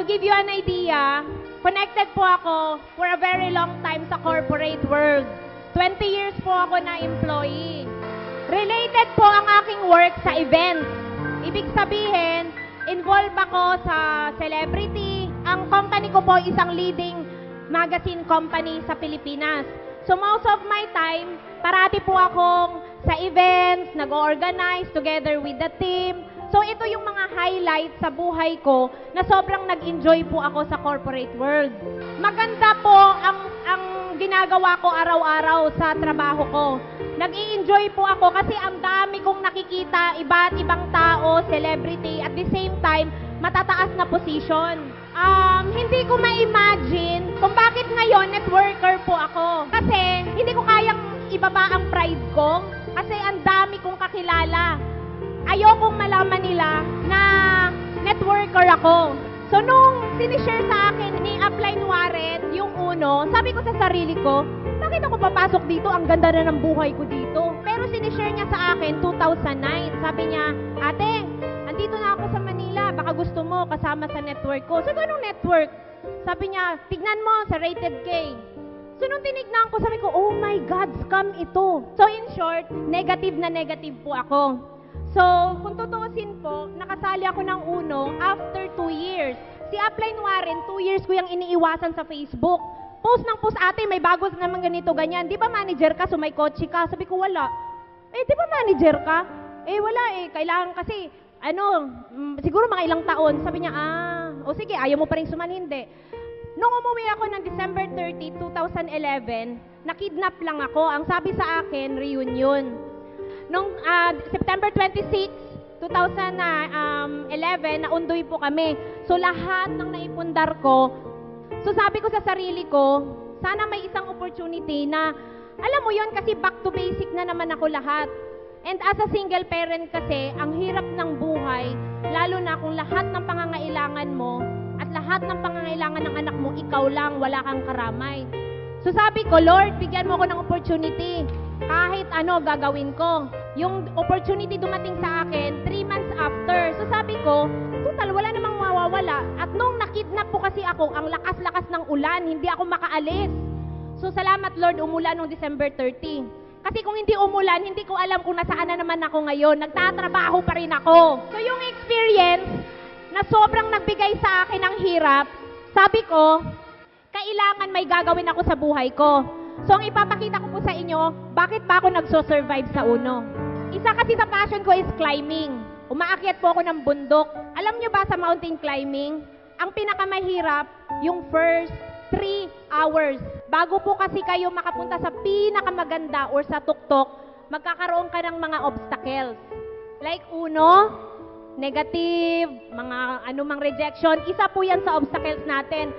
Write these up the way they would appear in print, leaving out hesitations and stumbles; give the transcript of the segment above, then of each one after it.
give you an idea, connected po ako for a very long time sa corporate world. 20 years po ako na employee. Related po ang aking work sa events. Ibig sabihin, involved ako sa celebrity. Ang company ko po isang leading magazine company sa Pilipinas. So most of my time, parati po akong sa events, nag-organize together with the team. So ito yung mga highlights sa buhay ko na sobrang nag-enjoy po ako sa corporate world. Maganda po ang ginagawa ko araw-araw sa trabaho ko. Nag-i-enjoy po ako kasi ang dami kong nakikita iba't ibang tao, celebrity, at the same time, matataas na position. Hindi ko ma-imagine kung bakit ngayon networker po ako. Kasi hindi ko kayang ibaba ang pride ko kasi ang dami kong kakilala. Ayokong malaman nila na networker ako. So nung sinishare sa akin ni Upline Warren yung uno, sabi ko sa sarili ko, bakit ako papasok dito? Ang ganda na ng buhay ko dito. Pero sinishare niya sa akin 2009. Sabi niya, ate, andito na ako sa Manila. Baka gusto mo kasama sa network ko. Sabi ko, anong network? Sabi niya, tignan mo sa Rated K. So nung tinignan ko, sabi ko, oh my God, scam ito. So in short, negative na negative po ako. So, kung tutuusin po, nakasali ako ng uno after 2 years. Si Upline Warren, 2 years ko yung iniiwasan sa Facebook. Post ng post, ate, may bago naman ganito, ganyan. Di ba manager ka, so may kotse ka? Sabi ko, wala. Eh, di ba manager ka? Eh, wala eh. Kailangan kasi, siguro mga ilang taon. Sabi niya, o sige, ayaw mo pa rin suman, hindi. Nung umuwi ako ng December 30, 2011, nakidnap lang ako. Ang sabi sa akin, reunion. Noong September 26, 2011, naundoy po kami. So lahat ng naipundar ko, so sabi ko sa sarili ko, sana may isang opportunity na, alam mo yon kasi back to basic na naman ako lahat. And as a single parent kasi, ang hirap ng buhay, lalo na kung lahat ng pangangailangan mo, at lahat ng pangangailangan ng anak mo, ikaw lang, wala kang karamay. So sabi ko, Lord, bigyan mo ako ng opportunity. Kahit ano gagawin ko. Yung opportunity dumating sa akin 3 months after. So sabi ko, total wala namang mawawala. At nung nakidnap po kasi ako, ang lakas-lakas ng ulan, hindi ako makaalis. So salamat Lord, umulan noong December 30. Kasi kung hindi umulan, hindi ko alam kung nasaan na naman ako ngayon. Nagtatrabaho pa rin ako. So yung experience na sobrang nagbigay sa akin ng hirap, sabi ko, kailangan may gagawin ako sa buhay ko. So, ang ipapakita ko po sa inyo, bakit ba ako nagso-survive sa uno? Isa kasi sa passion ko is climbing. Umaakyat po ako ng bundok. Alam nyo ba sa mountain climbing, ang pinakamahirap, yung first 3 hours. Bago po kasi kayo makapunta sa pinakamaganda or sa tuktok, magkakaroon ka ng mga obstacles. Like uno, negative, mga anumang rejection, isa po yan sa obstacles natin.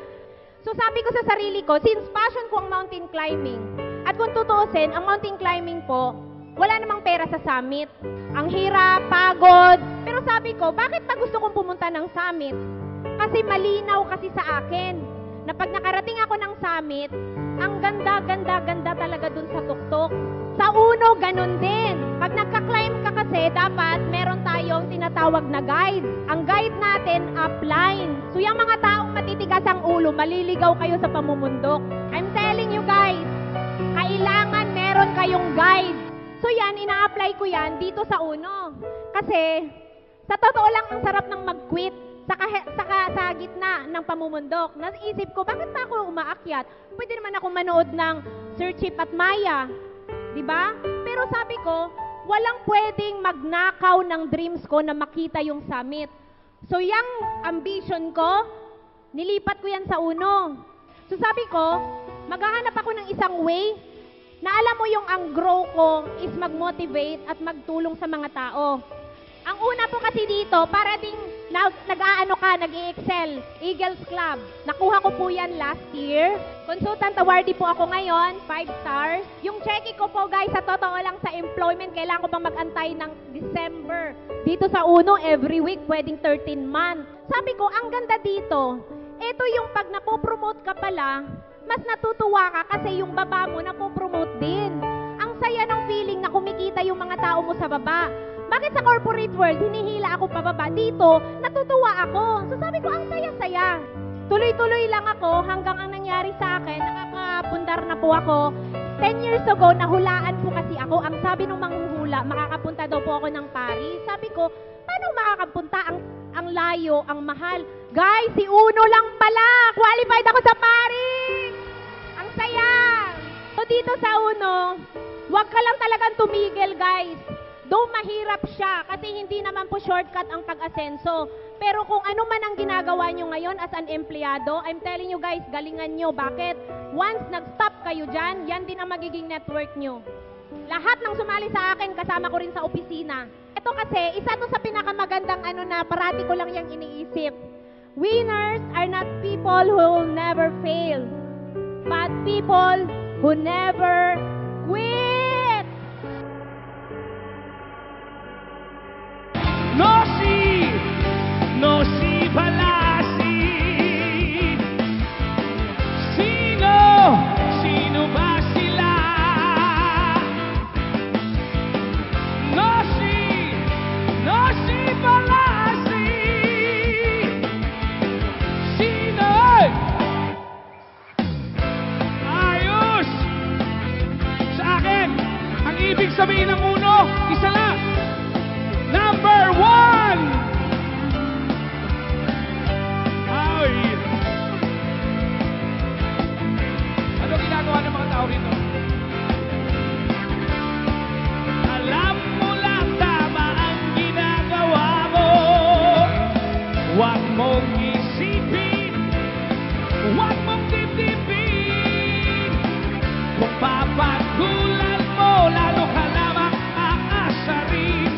So sabi ko sa sarili ko, since passion ko ang mountain climbing, at kung tutuusin, ang mountain climbing po, wala namang pera sa summit. Ang hirap, pagod. Pero sabi ko, bakit pa gusto kong pumunta ng summit? Kasi malinaw kasi sa akin, na pag nakarating ako ng summit, ang ganda talaga dun sa tuktok. Sa uno, ganun din. Pag nagka-climb ka kasi, dapat meron tayong tinatawag na guide. Ang guide natin, upline. So yung mga taong matitigas ang ulo, maliligaw kayo sa pamumundok. I'm telling you guys, kailangan meron kayong guide. So yan, ina-apply ko yan dito sa uno. Kasi, sa totoo lang, ang sarap ng mag-quit sa gitna ng pamumundok. Naisip ko, bakit pa ako umaakyat? Pwede naman ako manood ng Sir Chip at Maya. Diba? Pero sabi ko, walang pwedeng magnakaw ng dreams ko na makita yung summit. So, yung ambition ko, nilipat ko yan sa uno. So, sabi ko, maghahanap ako ng isang way na alam mo yung ang grow ko is mag-motivate at magtulong sa mga tao. Ang una po kasi dito, para ding nag-i-excel, Eagles Club. Nakuha ko po yan last year. Consultant awardee po ako ngayon, 5 stars. Yung cheque ko po guys, sa totoo lang sa employment, kailangan ko pang mag-antay ng December. Dito sa uno, every week, pwedeng 13 months. Sabi ko, ang ganda dito. Ito yung pag napopromote ka pala, mas natutuwa ka kasi yung baba mo napopromote din. Ang saya ng feeling na kumikita yung mga tao mo sa baba. Bakit sa corporate world, hinihila ako pababa? Dito, natutuwa ako. So sabi ko, ang saya-saya. Tuloy-tuloy lang ako hanggang ang nangyari sa akin, nakakapundar na po ako. 10 years ago, nahulaan po kasi ako. Ang sabi ng manghuhula, makakapunta daw po ako ng Paris. Sabi ko, paano makakapunta ang layo, ang mahal? Guys, si Uno lang pala! Qualified ako sa Paris! Ang saya! So dito sa Uno, wag ka lang talagang tumigil, guys. Though mahirap siya kasi hindi naman po shortcut ang pag-asenso. Pero kung ano man ang ginagawa nyo ngayon as an empleyado, I'm telling you guys, galingan nyo. Bakit? Once nag-stop kayo dyan, yan din ang magiging network nyo. Lahat ng sumali sa akin, kasama ko rin sa opisina. Ito kasi, isa to sa pinakamagandang na parati ko lang yung iniisip. Winners are not people who never fail, but people who never quit. No si Balasi. Sino ba sila? No si Balasi. Sino? Ayos! Sa akin, ang ibig sabihin ng uno, isa lang. Number 1! Ano ginagawa ng mga tao rito? Alam mo lang tama ang ginagawa mo. Huwag mong isipin, huwag mong dibdibin. Kung papagulan mo, lalo ka lamang aasarin.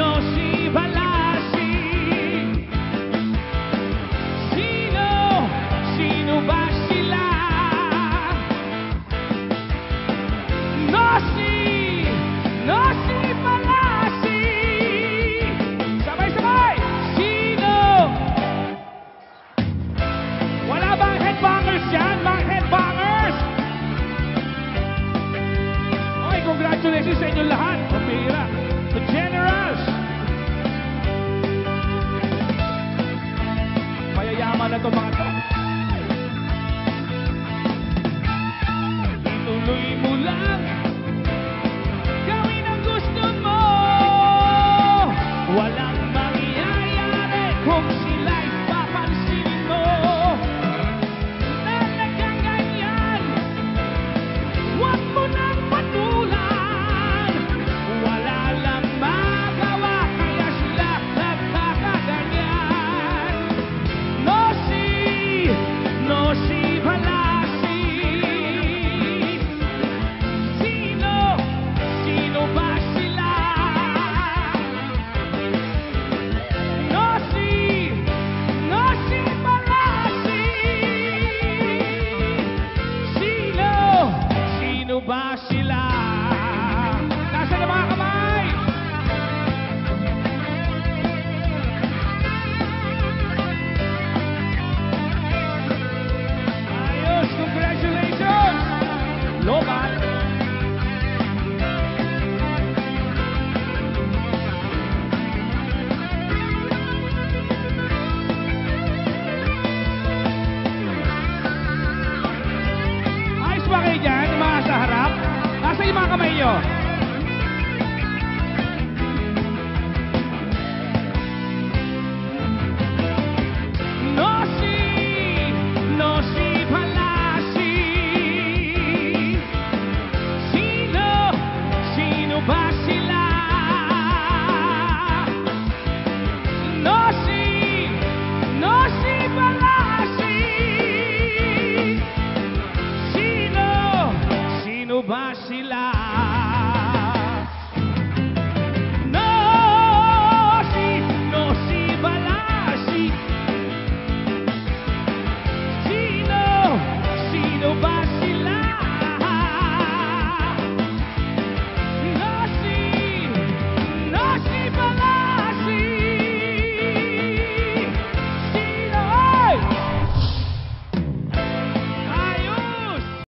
No si Balasi. Sino ba sila? No si Balasi. Sabay-sabay. Sino? Wala bang headbangers dyan? Mga headbangers? Okay, congratulations sa inyo lahat. Pambihira. The Generals. Mayayaman na to mga to.